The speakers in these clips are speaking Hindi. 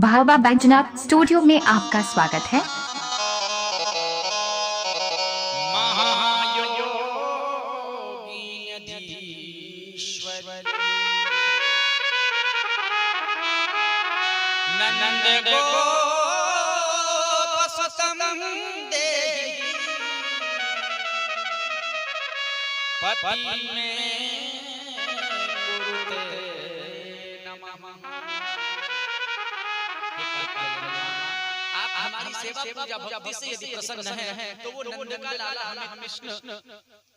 बाबा बैजनाथ स्टूडियो में आपका स्वागत है। नंद गोपसुतं देहि पति में कुरुते नमः। आप हमारी सेवा पूजा भक्ति से यदि प्रसन्न हैं तो वो नंद का लाला हमें कृष्ण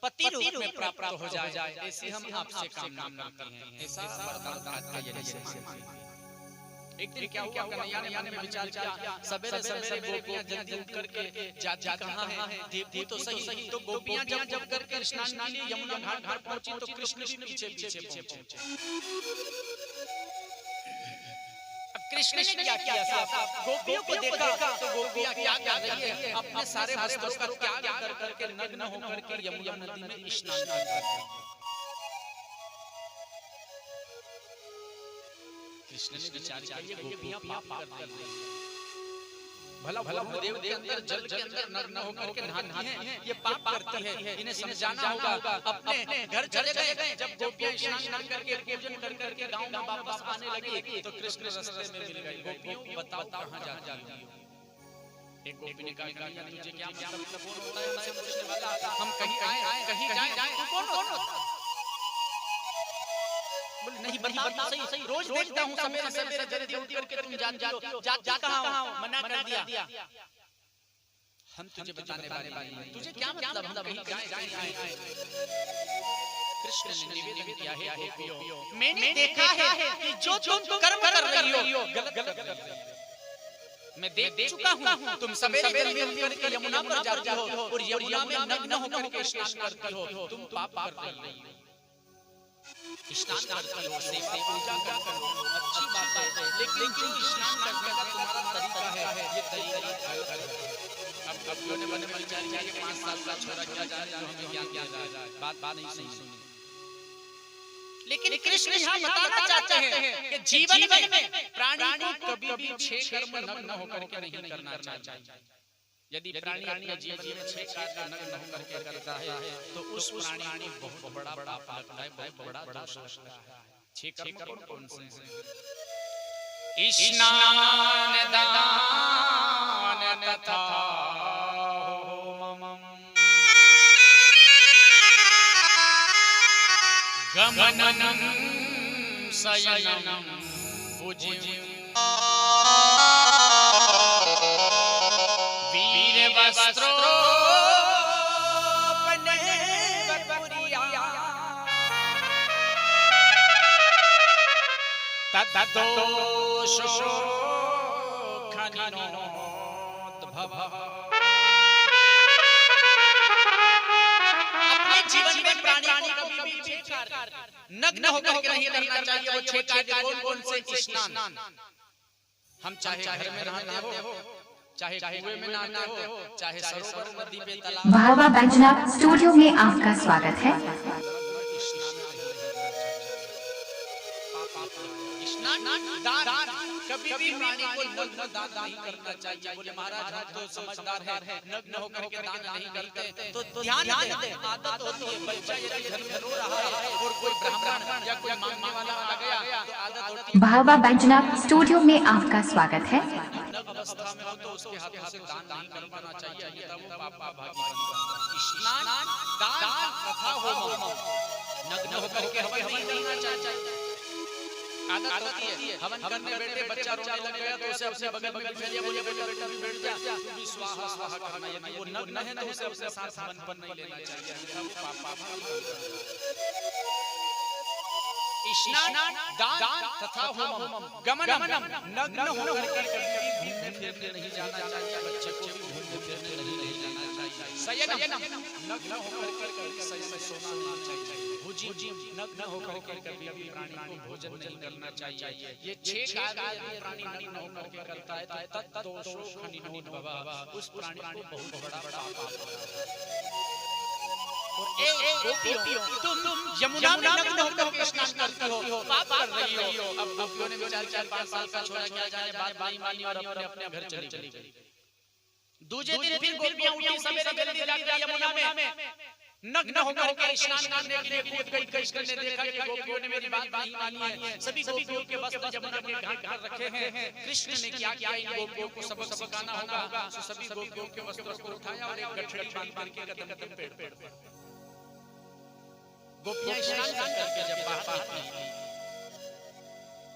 पति रूप में प्राप्त हो जाए, ऐसी हम आपसे कामना करते हैं। ऐसा वरदान आता है। एक दिन क्या हुआ, कन्हैया ने मन में विचार किया, सवेरे सवेरे गोपियां जल्दी उठ करके जाती कहां है, देखती तो सही। तो गोपियां जब करके स्नान के लिए यमुना घाट पहुंची तो कृष्ण भी पीछे पीछे पहुंचे। अब कृष्ण ने क्या किया साहब, गोपियों को देखा तो गोपियां क्या कर रही है, अपने सारे वस्त्रों का त्याग कर करके नग्न होकर के यमुना नदी में स्नान कर रही है। कृष्ण ने विचार किया ये गोपियां पाप कर रही हैं, भला देव के अंदर जल के अंदर नग्न होकर के नहाती हैं, ये पाप करती है, इन्हें समझाना होगा। अपने घर चले गए। जब गोपियां स्नान करके पूजन कर करके गांव में वापस आने लगी तो कृष्ण रास्ते में मिल गए। गोपियों बताओ कहां जाती हो? एक गोपी ने कहा तुझे क्या मतलब, कौन होता है हमसे पूछने वाला? हम कहीं आए कहीं जाए, तू कौन होता? नहीं बात सही, रोज देखता हूँ सवेरे सवेरे जल्दी उठ करके तुम जाती हो, जा कहां हो? मना कर दिया। हम तुझे बताने वाले हैं, तुझे क्या मतलब, हम कहीं जाए। कृष्ण ने निवेदन किया है, गोपियों मैंने देखा है कि जो तुम कर्म कर रही हो गलत कर रही हो। मैं देख चुका हूँ, तुम सवेरे जल्दी उठ करके यमुना पर जाती हो और यमुना में नग्न होकर के स्नान करती हो, तुम पाप कर रही हो। स्नान करती हो, सेवा पूजा करती हो, अच्छी बात है, लेकिन जो स्नान करने का तुम्हारा तरीका है ये तरीका गलत है। अब लोगों ने मन में विचार किया ये 5 साल का छोरा क्या जाने जो हमें ज्ञान दिया जाए, बात नहीं सुनी। लेकिन कृष्ण यहाँ बताना चाहते हैं कि जीवन में प्राणी को कभी भी 6 कर्म नग्न होकर के नहीं करना चाहिए। यदि प्राणी अपने जीवन में 6 कार्य नग्न होकर के करता है तो उस प्राणी को बहुत बड़ा पाप लगता है, बहुत बड़ा दोष लगता है। 6 कर्म कौन से हैं? स्नान दान तथा होमम गमनम शयनम भुजि वस्त्रोपने वपुरिया तद्दोषो खनिनोद्भव। अपने जीवन में प्राणी को कभी भी नग्न होकर के नहीं करना चाहिए। वो 6 कार्य कौन से? स्नान, हम चाहे घर में नहाते हो, चाहे कुएं में नहाते हो, चाहे सरोवर नदी पे तालाब। बाबा बैजनाथ स्टूडियो में आपका स्वागत है। दान कभी भी प्राणी को नग्न दान नहीं करना चाहिए। बोले महाराज हम तो समझदार हैं, नग्न होकर के दान नहीं करते, तो ध्यान दे। आदत होती है, बच्चा यदि घर में रो रहा है और कोई ब्राह्मण या कोई मांगने वाला आ गया तो आदत होती है। बाबा बैजनाथ स्टूडियो में आपका स्वागत है। अवस्था में हो तो उसके हाथों से दान नहीं कर पाना चाहिए, तब वो पाप भागी बनेगा। स्नान दान तथा होम, नग्न होकर के हवन नहीं करना चाहिए। आदत होती है हवन करने बैठे बच्चा रोने लग गया तो उसे अपने बगल में बिठा लिया, बोले बेटा बेटा भी बैठ जा, तू भी स्वाहा स्वाहा करना। यदि वो नग्न है तो उसे अपने साथ हवन पर नहीं लेना चाहिए, अन्यथा वो पाप भागी बनेगा। स्नान दान तथा होमम गमनम, नग्न होकर के कभी घूमने फिरने नहीं जाना चाहिए, बच्चे को भी घूमने फिरने नहीं जाना चाहिए। शयनम, नग्न होकर के कभी शयन में सोना नहीं चाहिए। भुजि, नग्न होकर के कभी भी प्राणी को भोजन नहीं करना चाहिए। ये 6 कार्य प्राणी नग्न होकर के करता है तो तद्दोषो खनिनोद्भव, उस प्राणी को बहुत बड़ा पाप लगता है। और गोपियों तुम यमुना में नग्न होकर स्नान करती हो, पाप कर रही हो। अब गोपियों ने विचार किया 5 साल का छोरा क्या जाने बात नहीं मानी और अपने अपने घर चली गई। दूसरे दिन फिर गोपियां उठी सवेरे जल्दी जाकर यमुना में नग्न होकर स्नान करने के लिए कूद गई। कृष्ण ने देखा कि गोपियों ने मेरी बात नहीं मानी है, सभी गोपियों के वस्त्र यमुना के घाट पर रखे हैं। कृष्ण ने क्या किया, इन गोपियों को सबक सिखाना होगा। तो सभी गोपियों के वस्त्रों को उठाया और एक गठरी बांध करके कदम पेड़ गोपियां स्नान करके जब बाहर आती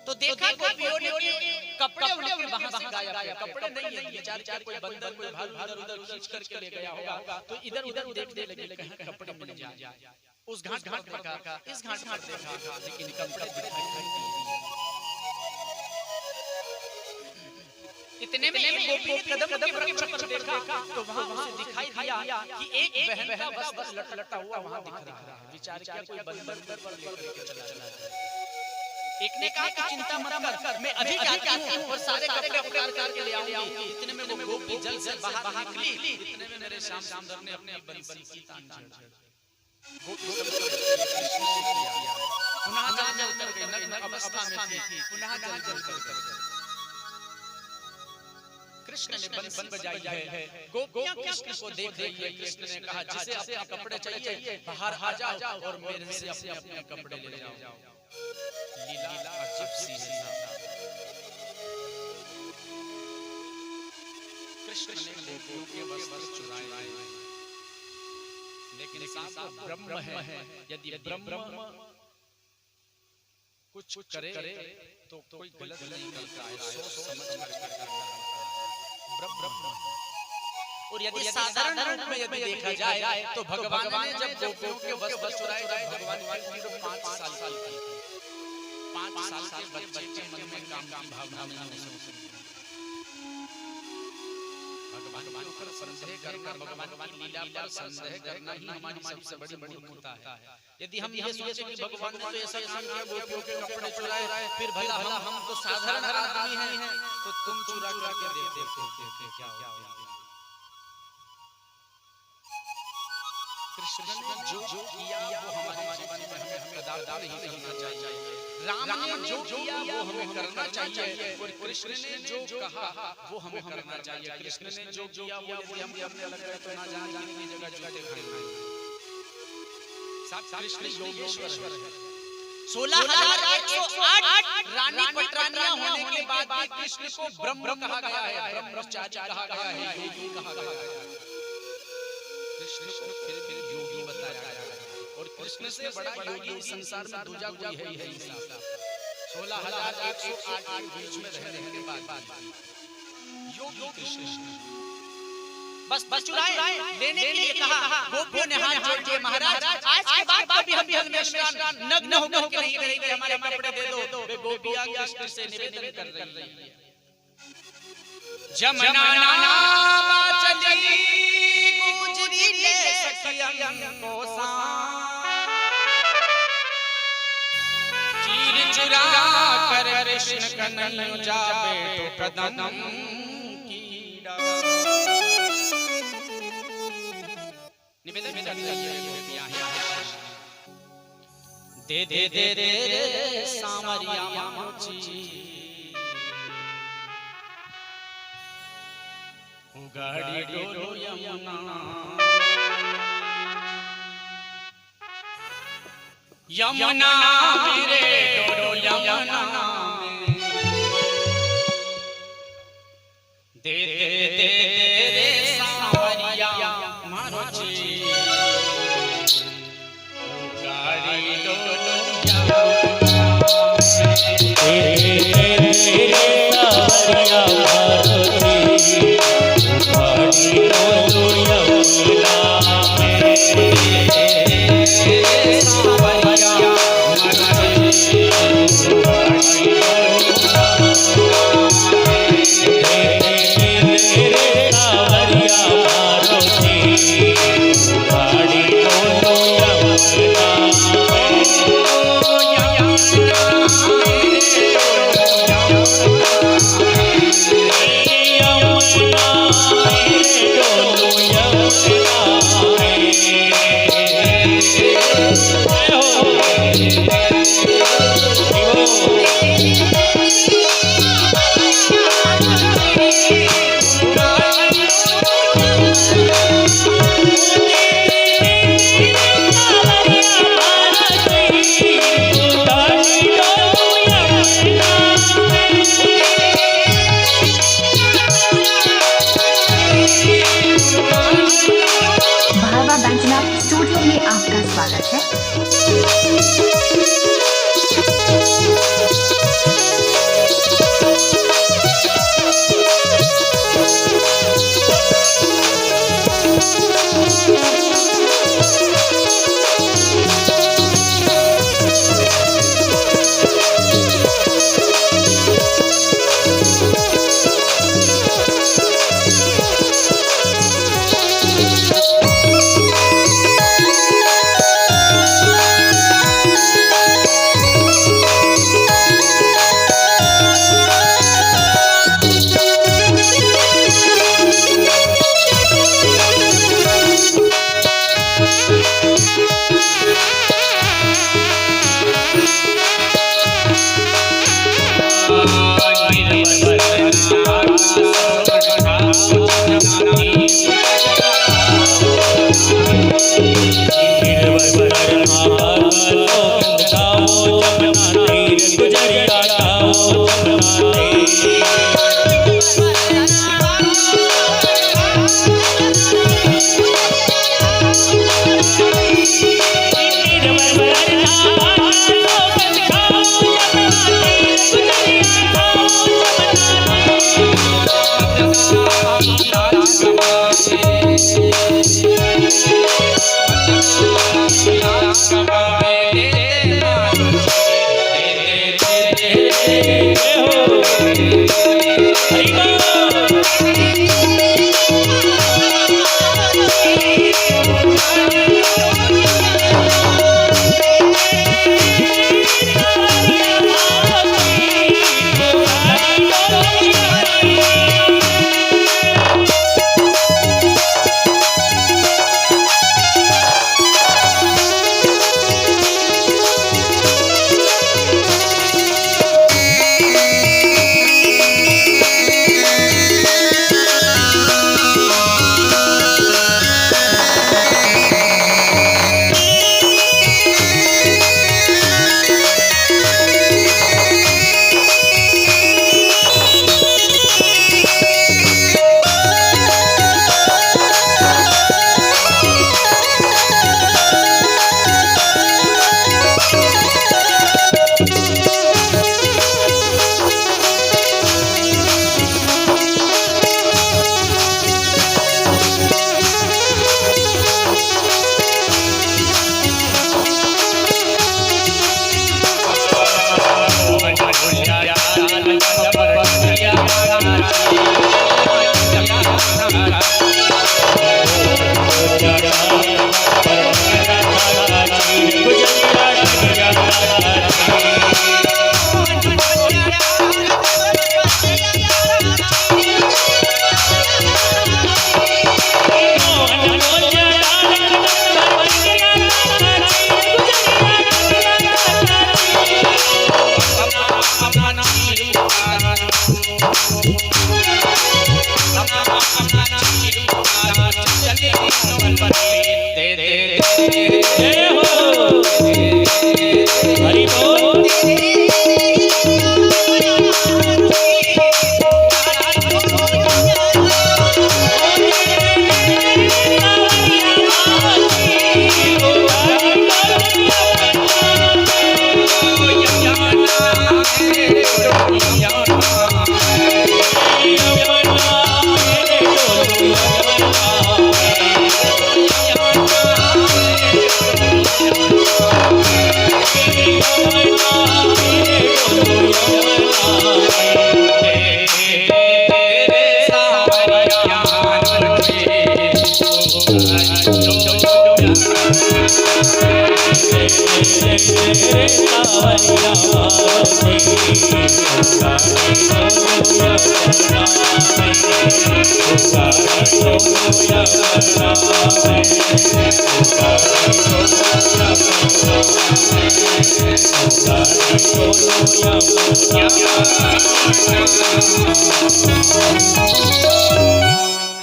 तो देखा गोपियों ने कपड़े उनके वहां से गायब है। कपड़े नहीं है, बेचारे कोई बंदर कोई भालू इधर-उधर खींच करके ले गया होगा। तो इधर-उधर देखने लगे कहीं कपड़े मिल जाए। उस घाट देखा, इस घाट देखा, लेकिन कपड़े दिखाई नहीं दिए। इतने में एक गोपी ने कदम के वृक्ष पर देखा तो वहां उसे दिखाई दिया कि एक बहन का वस्त्र लटका हुआ वहां दिख रहा है। विचार किया कोई बंदर पर लेकर के चला जाए। एक ने कहा कि चिंता मत कर, मैं अभी जाती हूं और सारे कपड़े उतार करके ले आऊंगी। इतने में वो गोपी जल से बाहर निकली। इतने में मेरे श्याम सुंदर ने अपनी बंसी की तान छेड़ी। गोपी सब पुनः जल कर गई, नग्न अवस्था में थी, पुनः जल कर गई। कृष्ण ने बंसी बजाई है, गोपियां कृष्ण को देख रही है। कृष्ण ने कहा जिसे अपने कपड़े चाहिए बाहर आ जाओ और मेरे से अपने कपड़े ले जाओ। लीला अजब सी है। कृष्ण ने गोपियों के वस्त्र चुराए, लेकिन साहब ब्रह्म है। यदि ब्रह्म कुछ करे तो कोई गलत नहीं करता है, सोच समझ कर करता है ब्रह्म। और यदि साधारण रूप में यदि देखा जाए तो भगवान ने जब गोपियों के वस्त्र चुराए भगवान की उम्र 5 साल की थी। 5 साल के बच्चे के मन में काम की भावना नहीं हो सकती। भगवान के ऊपर संदेह करना, भगवान की लीला पर संदेह करना ही हमारी सबसे बड़ी मूर्खता है। यदि हम ये सोचे कि भगवान ने तो ऐसा काम किया, गोपियों के कपड़े चुराए, फिर भला हम तो साधारण आदमी हैं, तो तुम चुरा करके देखते क्या होगा। कृष्ण ने जो किया वो हमारे जीवन में हमें कदापि नहीं करना चाहिए। राम ने जो किया वो हमें करना चाहिए और कृष्ण ने जो कहा वो हमें करना चाहिए। कृष्ण ने जो किया वो हम अपने अलग तो ना जाने की जगह जूते खाएंगे। कृष्ण योगेश्वर है। 16,108 रानी पटरानियां होने के बाद कृष्ण को ब्रह्म कहा गया है, ब्रह्मचारी कहा गया है, योगी कहा गया है। कृष्ण को फिर योगी बताया गया है और कृष्ण से बड़ा योगी संसार में दूजा कोई है ही नहीं। 16,108 बीच में रहने के बाद योगी कृष्ण बस चुराए लेने के लिए कहा। गोपियों ने हाथ जोड़ दिए, महाराज आज के बाद कभी हम नग्न होकर के नहीं करेंगे, हमारे कपड़े दे दो। वे गोपियां कृष्ण से निवेदन कर रही है। जमुना चली गुजरी ले सखियन को चीर चुरा कर कृष्ण कन्हैया जावे तो कदम की निवेदन में जाती है दे दे दे दे सामरिया मोची गाड़ी डोलो यमुना मेरे डोलो यमुना दे दे दे दे सावरिया मारोची गाड़ी डोलो यमुना दे दे दे सावरिया मारोची गाड़ी डोलो यमुना सावरिया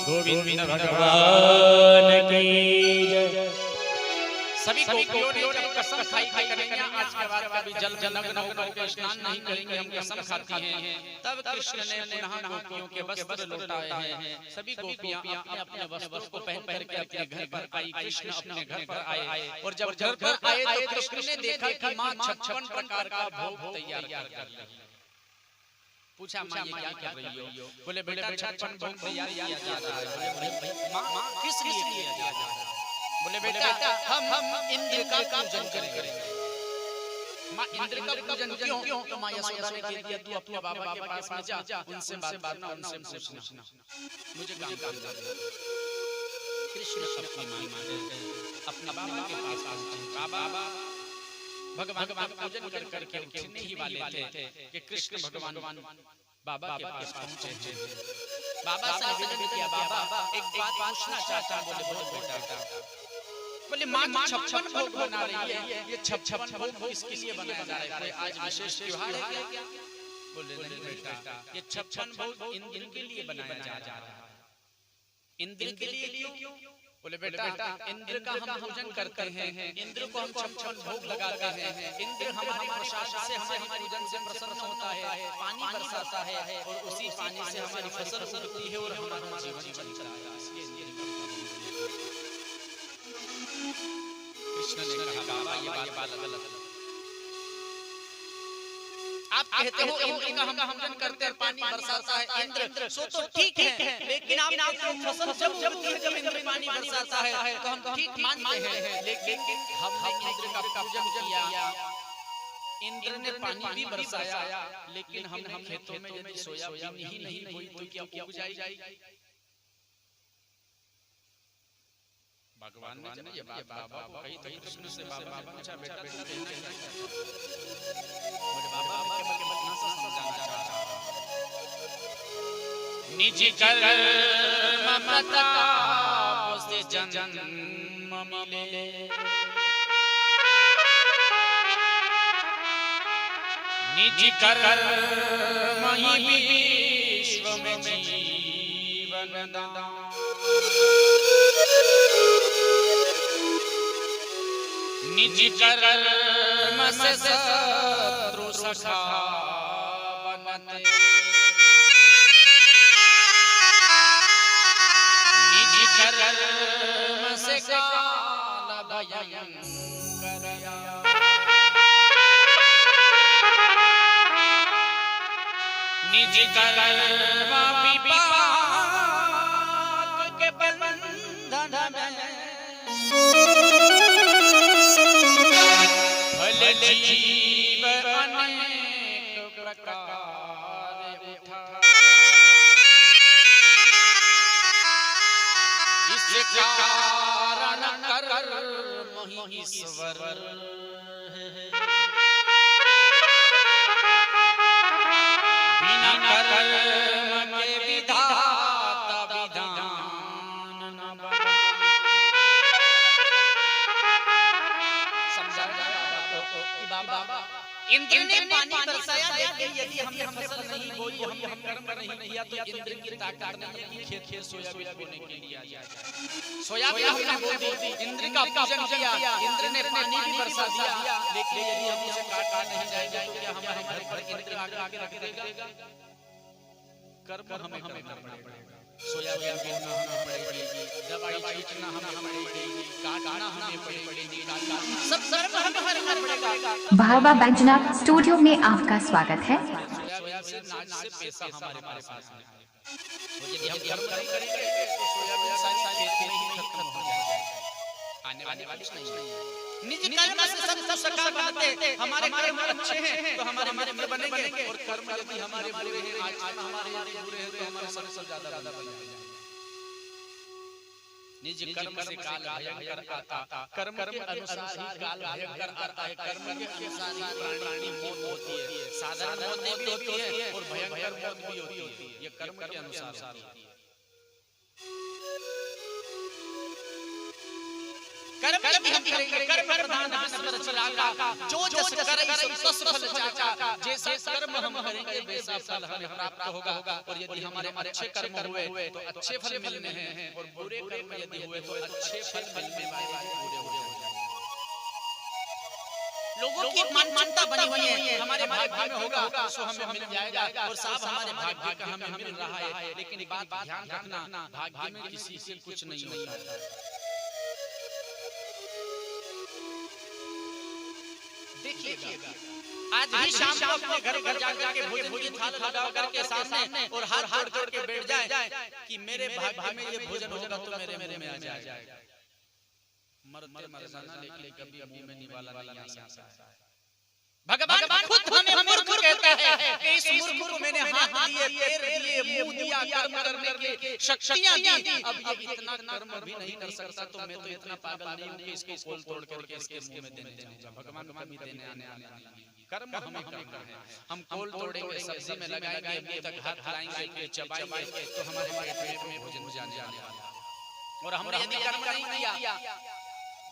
गोविंद भगवान की जय। सभी गोपियों ने जब कसम खाई कि कन्हैया आज के बाद कभी जल नग्न होकर के स्नान नहीं करेंगे, हम कसम खाती हैं, तब कृष्ण ने पुनः गोपियों के वस्त्र लौटाए हैं। सभी गोपियां अपने अपने वस्त्रों को पहन करके अपने घर पर आई। कृष्ण अपने घर पर आए और जब घर पर आए तो कृष्ण ने देखा कि मां 56 प्रकार का भोग तैयार कर रही है। पूछा मां ये क्या कर रही हो? बोले बेटा 56 भोग तैयार किया जा रहा है। बोले मां किस लिए किया जा रहा है? बोले बेटा हम इंद्र का पूजन करेंगे। मां इंद्र का पूजन क्यों? तो मां यशोदा ने कह दिया तू अपने बाबा के पास में जा, उनसे बात करना, उनसे पूछना, मुझे काम करना। कृष्ण अपनी मां अपने बाबा के पास पहुंचे। बाबा भगवान का पूजन कर करके उठने ही वाले थे कि कृष्ण भगवान बाबा के पास पहुंचे। बाबा से निवेदन किया, बाबा एक बात पूछना चाहता हूं। बोले बोलो बेटा। बोले मां 56 भोग बना रही है, ये 56 भोग किसके लिए बनाया जा रहा है? कोई आज विशेष त्योहार है क्या? बोले नहीं बेटा, ये 56 भोग इंद्र के लिए बनाया जा रहा है। इंद्र के लिए क्यों? बोले बेटा इंद्र का हम पूजन करते हैं, इंद्र को हम 56 भोग लगाते हैं, इंद्र हमारे प्रसाद से हमारी पूजन से प्रसन्न होता है, पानी बरसाता है और उसी पानी से हमारी फसल उगती है और हमारा जीवन चलता है। कृष्ण ने कहा बाबा ये बात गलत है। आप कहते हो इंद्र का हम पूजन करते हैं, पानी बरसाता है इंद्र, सो तो ठीक है, लेकिन आप फसल जब इंद्र पानी बरसाता है तो हम ठीक मानते हैं, लेकिन हमने इंद्र का पूजन किया, इंद्र ने पानी भी बरसाया, लेकिन हमने खेतों में यदि सोयाबीन ही नहीं हुई तो क्या उग जाएगी? भगवान ने जब ये बात बाबा को कही तो कृष्ण से बाबा पूछा बेटा तू कहना क्या चाहता है? मुझे बाबा केवल इतना सा समझाना चाहता हूं, निज कर्म प्रताप से जन्म मिले, निज कर्म ही विश्व में जीवन दान, निज कर्म से शत्रु सखा बनते, निज कर्म से काल भयंकर, निज कर्म विपाक के बंधन में जीव अनेक प्रकार उठा, जिस कारण कर ईश्वर बिना कर्म के विधाता विधान न बना। समझा बाबा इंद्र ने पानी बरसाया, लेकिन यदि हमने फसल नहीं बोई, हम कर्म नहीं किया तो इंद्र की ताकत नहीं है कि खेत खेत सोयाबीन बोने के लिए आ जाए। सोयाबीन हमने बो दी, इंद्र का पूजन किया, इंद्र ने पानी भी बरसा दिया, लेकिन यदि हम उसे काट नहीं जाएंगे तो क्या हमारे घर पर इंद्र आके रख देगा? कर्म हमें करना पड़ेगा। सोयाबीन बोना हमें पड़ेगी, दवाई छींटना हमें पड़ेगी, काटना हमें पड़ेगी, सब कर्म हमें करना पड़ेगा। भावा बैजनाथ स्टूडियो में आपका स्वागत है। सोयाबीन से नाच से पैसा हमारे पास है, तो यदि हम कर्म करेंगे तो सोयाबीन सारी खेत में ही खत्म हो जाएगा, आने वाली नहीं है। निज कर्म से सब सका बनाते, हमारे कर्म अच्छे हैं तो हमारे मित्र बनेंगे, और कर्म यदि हमारे बुरे हैं, आज हमारे यदि बुरे हैं तो हमारे सबसे ज्यादा बन जाएंगे। निज कर्म से काल भयंकर आता, कर्म के अनुसार ही काल भयंकर आता है, कर्म के अनुसार ही प्राणी मौत होती है, साधारण मौत भी होती है और भयंकर मौत भी होती है, ये कर्म के अनुसार होती है। कर्म यदि हम करेंगे, कर्म प्रधान विश्व रचनाका, जो जस करे तस फल चाका, जैसा कर्म हम करेंगे वैसा फल हमें प्राप्त होगा। और यदि हमारे अच्छे कर्म हुए तो अच्छे फल मिलने हैं, और बुरे कर्म यदि हुए तो अच्छे फल मिलने वाले बुरे हो जाएंगे। लोगों की मान्यता बनी हुई है, हमारे भाग्य में होगा सो हमें मिल जाएगा, और साफ हमारे भाग्य का हमें मिल रहा है। लेकिन बात ध्यान रखना, भाग्य में किसी से कुछ नहीं होता। देखिएगा आज भी शाम को अपने घर जाकर के भोजन की थाल लगा करके सामने और हाथ जोड़ के बैठ जाए कि मेरे भाग्य में ये भोजन होगा तो मेरे में आ जाएगा। मरते मर जाना, लेकिन कभी मुंह में निवाला नहीं आ सकता। भगवान खुद हमें मूर्ख कहता है कि इस मूर्ख को मैंने हाथ दिए, पैर दिए, मुंह दिया, कर्म करने की शक्तियां दी, अब ये इतना कर्म भी नहीं कर सकता, तो मैं तो इतना पागल नहीं हूं कि इसको खोल तोड़ करके इसके मुंह में देने जाऊंगा। भगवान कभी देने आने कर्म हमें करना है। हम खोल तोड़ेंगे, सब्जी में लगाएंगे, मुंह तक हाथ लाएंगे, चबाएंगे तो हमारे पेट में भोजन जाने वाला। और हमने यदि कर्म नहीं किया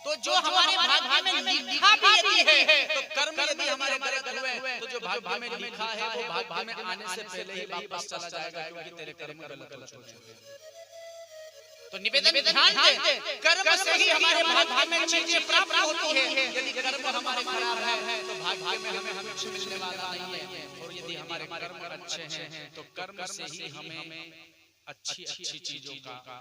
तो जो हमारे भाग्य में लिखा भी यदि है, तो कर्म यदि हमारे गलत हुए तो जो भाग्य में लिखा है वो भाग्य में आने से पहले ही वापस चला जाएगा, क्योंकि तेरे कर्म गलत हो चुके हैं। तो निवेदन ध्यान दे, कर्म से ही हमारे भाग्य में चीजें प्राप्त होती है। यदि कर्म हमारे खराब है तो भाग्य में हमें कुछ मिलने वाला नहीं है। और यदि हमारे कर्म अच्छे हैं तो कर्म से ही हमें अच्छी अच्छी चीजों का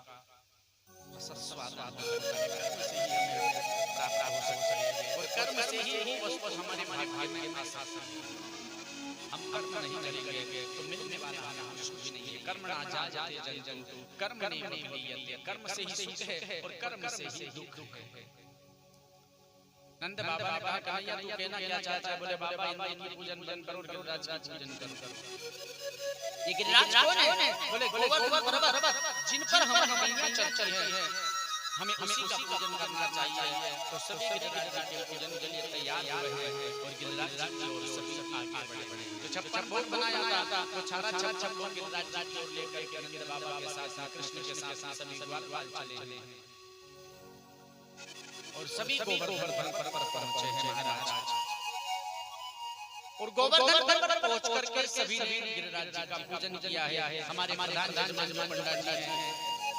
स्वाद आता है, कर्म से ही हमें प्राप्त हो सकता है। और कर्म से ही वो वस्तु हमारे भाग्य में आसात है। हम कर्म नहीं करेंगे तो मिलने वाला हमें कुछ भी नहीं है। कर्म ना जाते जंतु, कर्म नहीं होती, कर्म से ही सुख है और कर्म से ही दुख है। नंद बाबा ने कहा, कन्हैया तू कहना क्या चाहता है? बोले बाबा इंद्र की पूजन करो, गिरिराज का पूजन करो। ये गिरिराज कौन है? बोले गोवर्धन पर्वत, जिन पर हमारी गंगा चल है, हमें उसी का पूजन करना चाहिए। तो सभी गिरिराज के पूजन के लिए तैयार हुए हैं और गिरिराज जी की ओर सभी आगे बढ़े। जो 56 भोग बनाया था तो सारा 56 भोग गिरिराज जी की ओर लेकर के नंद बाबा के साथ कृष्ण के साथ सभी ग्वाल चले हैं और सभी गोवर्धन पर्वत पर पहुंचे हैं महाराज। और गोवर्धन पर्वत पहुंच करके सभी ने गिरिराज जी का पूजन किया है। हमारे प्रधान पंडित जी हैं,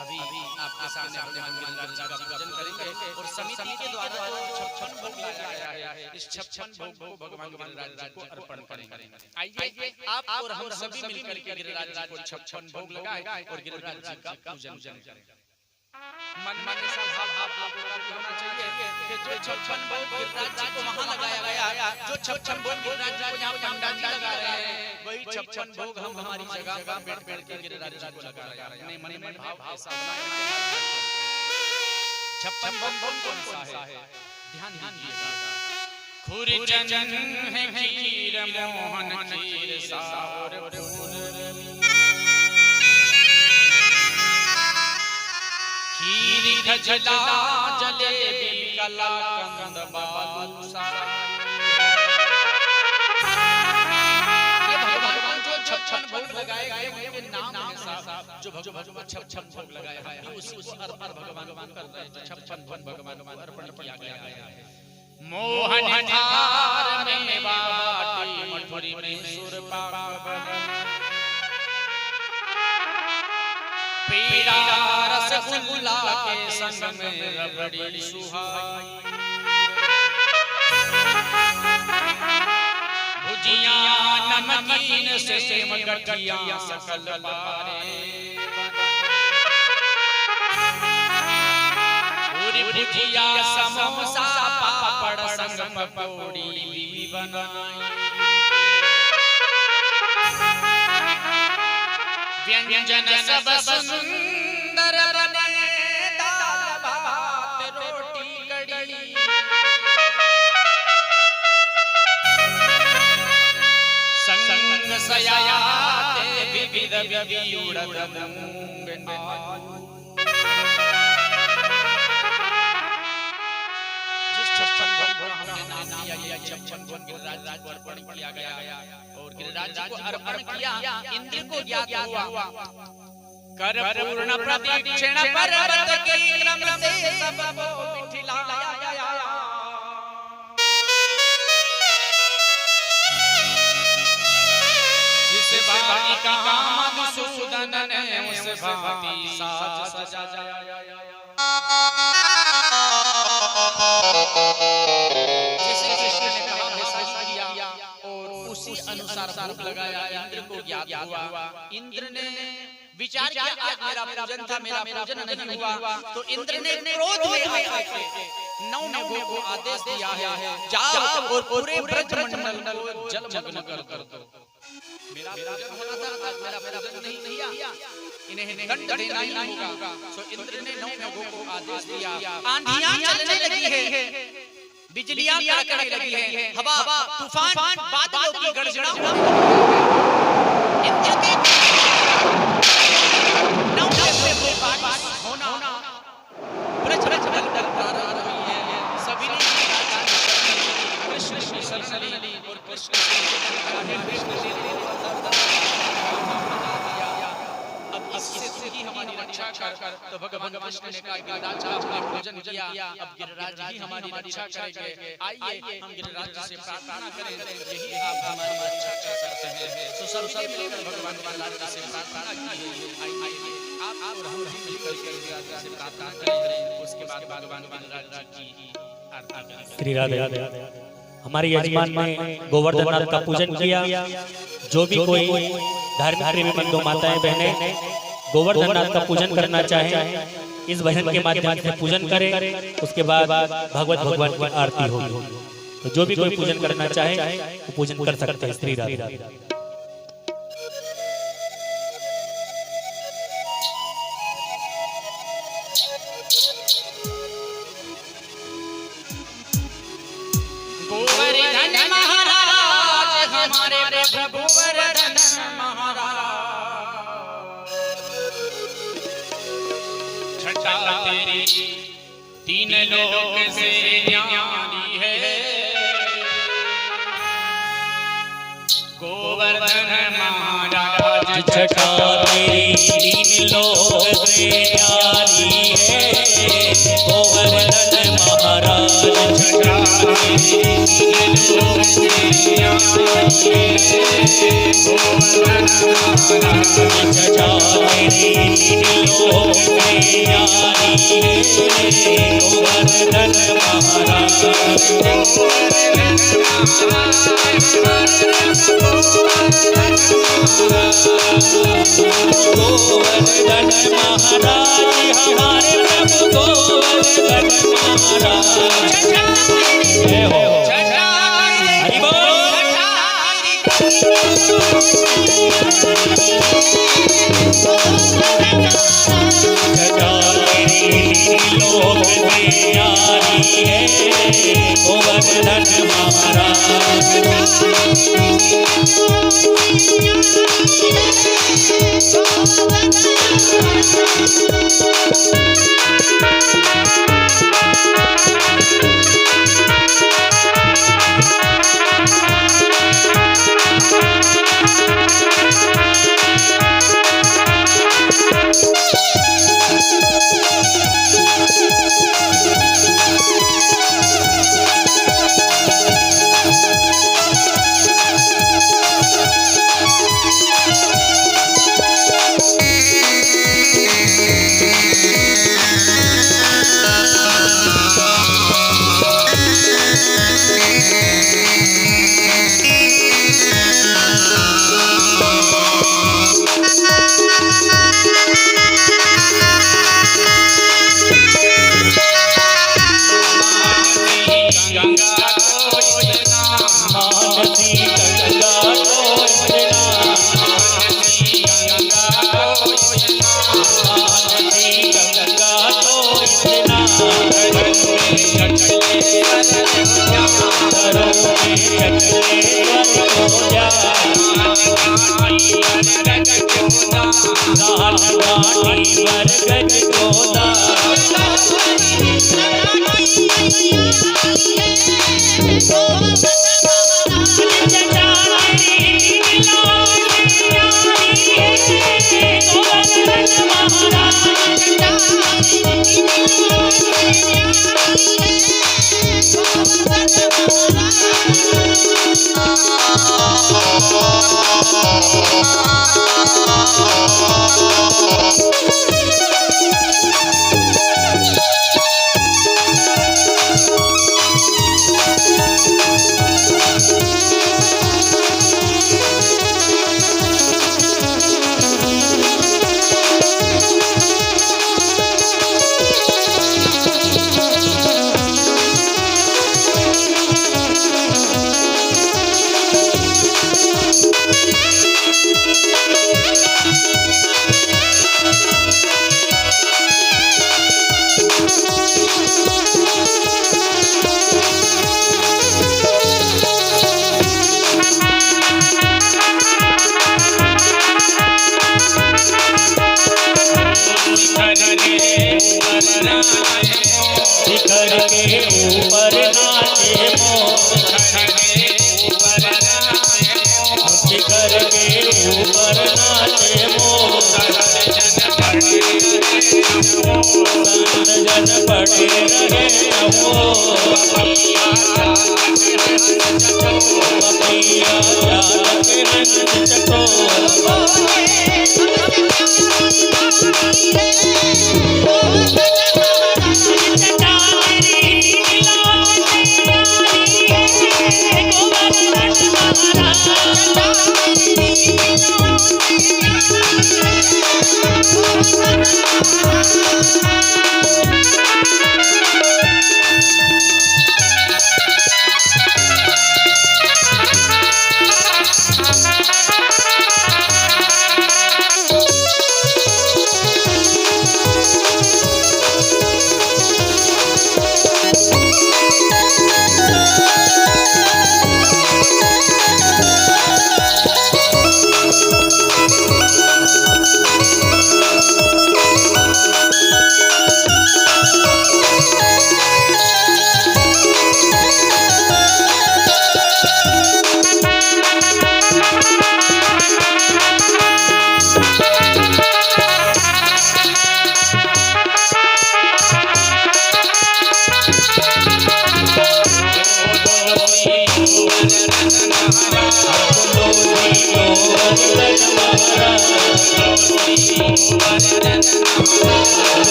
अभी आपके सामने अपने गिरिराज जी का पूजन करेंगे। और समिति के द्वारा जो 56 भोग लाया गया है, इस 56 भोग को भगवान गिरिराज जी को अर्पण करेंगे। आइए आप और हम सभी मिलकर के गिरिराज जी को 56 भोग लगाएं और गिरिराज जी का पूजन करें। मन में ऐसा भाव होना चाहिए कि जो 56 भोग गिरिराज जी को वहां लगाया गया, जो 56 भोग गिरिराज जी यहाँ पंडित जी लगा रहे हैं, वही 56 भोग हम हमारी जगह पर बैठ के गिरिराज जी को लगा रहे हैं। अपने मन में भाव ऐसा बनाए 56 भोग कौन सा है? ध्यान दीजिएगा। खुरी चंदन है खीर मोहन खीर सावर खीर खजला जलेबी कला कंद बालूसा। ये भगवान जो 56 भोग लगाए गए उनके नाम है साहब, जो भगवान 56 भोग लगाया है उसी अर्पण भगवान कर रहे हैं। 56 भोग भगवान अर्पण किया गया है। मोहन थार में बाटी मठुरी में सुरपाग पीड़ा रसगुल्ला के संग में रबड़ी सुहाई। भुजिया नमकीन से मगटिया सकल बारे। पूरी भुजिया समोसा पापड़ संग पकौड़ी भी बनाई। व्यंजन सब सुंदर बने दाल भात रोटी कड़ी। संग सयाते विविध विविध मूंग आलू। जिस 56 भोग को हमने नाम दिया ये 56 भोग गिरिराज जी को अर्पण किया गया और गिरिराज जी को अर्पण किया। इंद्र को ज्ञात हुआ कर पूर्ण प्रदक्षिण पर्वत के क्रम से सबको मिथिलाया। जिस बानी का मधुसूदन ने उस भांति साज सजाया। जिसे कृष्ण ने कहा वैसा किया और उसी अनुसार भोग लगाया। इंद्र को ज्ञात हुआ। इंद्र ने विचार किया आज मेरा पूजन था, मेरा पूजन नहीं हुआ, तो इंद्र ने क्रोध में आके 9 मेघों को आदेश दिया है जाओ और पूरे ब्रजमंडल को जलमग्न कर दो। मेरा पूजन होना था आज मेरा पूजन नहीं किया, इन्हें दंड देना ही होगा। सो इंद्र ने 9 मेघों को आदेश दिया। आंधियां चलने लगी है, बिजलियां कड़कने लगी है, हवा तूफान बादलों की गर्जना। इंद्र के होना ब्रज मंडल प्रारंभ हुई है। सभी ने कृष्ण की शरण ली और कृष्ण अब इससे ही हमारी रक्षा कर। तो भगवान कृष्ण ने कहा गिरिराज आपने पूजन किया, अब गिरिराज ही हमारी रक्षा करेंगे। आइए हम गिरिराज से प्रार्थना करें, यही आप हमारी रक्षा कर सकते हैं। तो सब मिलकर भगवान गिरिराज से प्रार्थना कीजिए। आइए आप और हम मिलकर गिरिराज से प्रार्थना करें, उसके बाद भगवान गिरिराज की आरती करें। श्री राधे। हमारे यजमान ने गोवर्धन नाथ का पूजन किया। जो भी कोई धार्मिक प्रेमी बंधु माताएं बहनें गोवर्धन नाथ का पूजन करना चाहे इस भजन के माध्यम से पूजन करें। उसके बाद भगवत भगवान की आरती होगी। तो जो भी कोई पूजन करना चाहे वो पूजन कर सकते हैं। श्री राधे। गोवर्धन महाराज हमारे प्रभु गोवर्धन महाराज। छटा तेरी 3 लोक से न्यारी है। गोवर्धन महाराज छटा तेरी 3 लोक से न्यारी है। गोवर्धन महाराज छटा तेरी 3 लोक से न्यारी है। गोवर्धन महाराज छटा तेरी 3 लोक से न्यारी है। गोवर्धन महाराज गोवर्धन महाराज हमारे प्रभु गोवर्धन महाराज। जय हो हरि बोल। छटा तेरी लोक में न्यारी है। गोवर्धन महाराज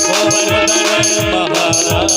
गोवर्धन महाराज